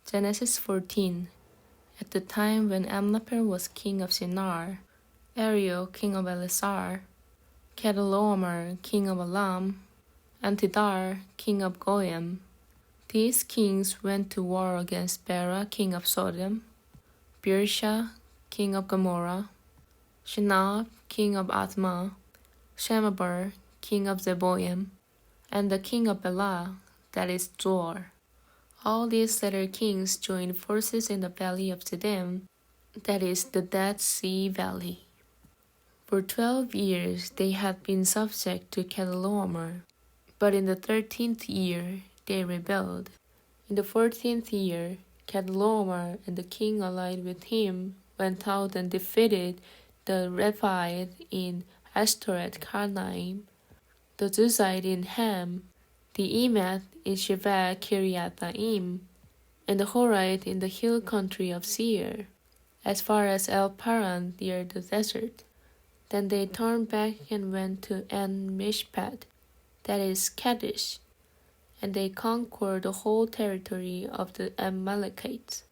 Genesis 14. At the time when Amraphel was king of Shinar, Arioch king of Ellasar, Kedorlaomer king of Elam, and Tidal king of Goyim, these kings went to war against Bera king of Sodom, Birsha king of Gomorrah, Shinab king of Admah, Shemeber king of Zeboyim, and the king of Bela, that is Zoar. All these latter kings joined forces in the Valley of Siddim, that is the Dead Sea Valley. For 12 years they had been subject to Kedorlaomer, but in the 13th year they rebelled. In the 14th year, Kedorlaomer and the king allied with him went out and defeated the Rephite in Ashteroth Karnaim, the Zuzite in Ham, the Emeth in Shaveh Kiriathaim, and the Horite in the hill country of Seir, as far as El Paran near the desert. Then they turned back and went to En-Mishpat, that is Kadesh, and they conquered the whole territory of the Amalekites,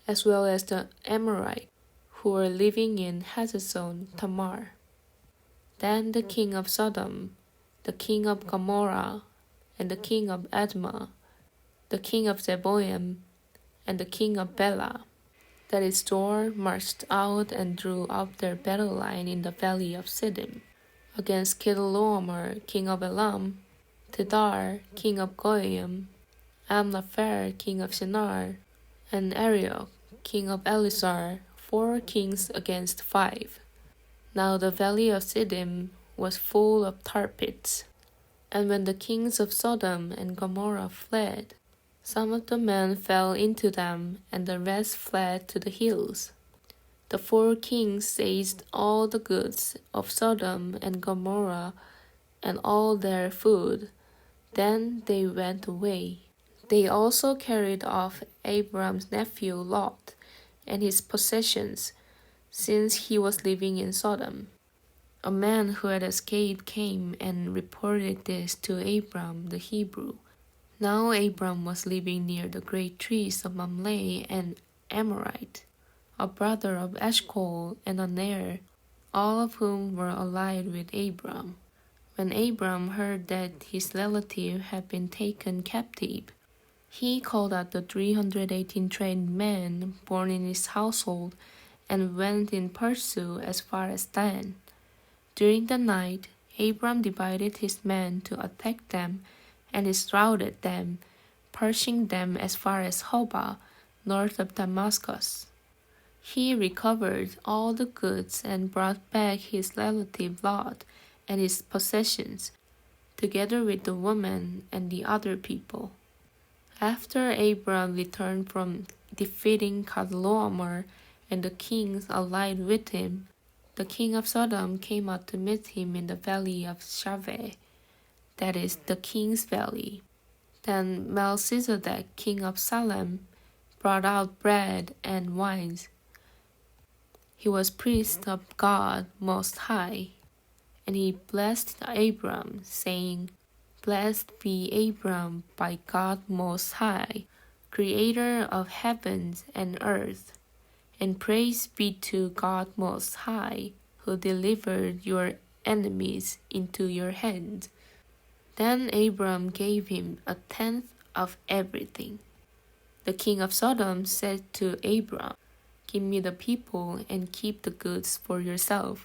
as well as the Amorites, who were living in Hazazon Tamar. Then the king of Sodom, the king of Gomorrah, and the king of Admah, the king of Zeboyim, and the king of Bela, that is Zoar, marched out and drew up their battle line in the Valley of Siddim, against Kedorlaomer, king of Elam, Tidal, king of Goyim, Amraphel, king of Shinar, and Arioch, king of Ellasar, 4 kings against 5. Now the Valley of Siddim was full of tar pits. And when the kings of Sodom and Gomorrah fled, some of the men fell into them, and the rest fled to the hills. The 4 kings seized all the goods of Sodom and Gomorrah and all their food. Then they went away. They also carried off Abram's nephew Lot and his possessions, since he was living in Sodom. A man who had escaped came and reported this to Abram the Hebrew. Now Abram was living near the great trees of Mamre and Amorite, a brother of Eshcol and Aner, all of whom were allied with Abram. When Abram heard that his relative had been taken captive, he called out the 318 trained men born in his household and went in pursuit as far as Dan. During the night, Abram divided his men to attack them, and he routed them, pursuing them as far as Hobah, north of Damascus. He recovered all the goods and brought back his relative Lot and his possessions, together with the woman and the other people. After Abram returned from defeating Kedorlaomer and the kings allied with him, the king of Sodom came out to meet him in the valley of Shaveh, that is the king's valley. Then Melchizedek, king of Salem, brought out bread and wines. He was priest of God Most High, and he blessed Abram, saying, "Blessed be Abram by God Most High, creator of heavens and earth. And praise be to God Most High, who delivered your enemies into your hand." Then Abram gave him 1/10 of everything. The king of Sodom said to Abram, "Give me the people and keep the goods for yourself."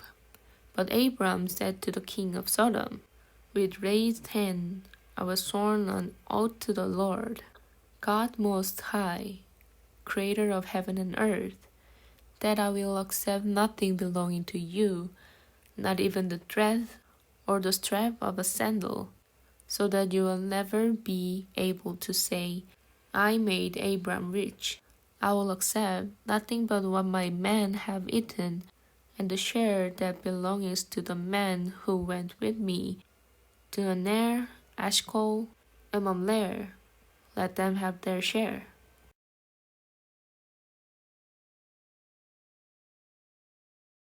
But Abram said to the king of Sodom, "With raised hand I was sworn an oath to the Lord, God Most High, creator of heaven and earth, that I will accept nothing belonging to you, not even the thread or the strap of a sandal, so that you will never be able to say, 'I made Abram rich.' I will accept nothing but what my men have eaten, and the share that belongs to the men who went with me, to Aner, Eshcol, and Mamre. Let them have their share."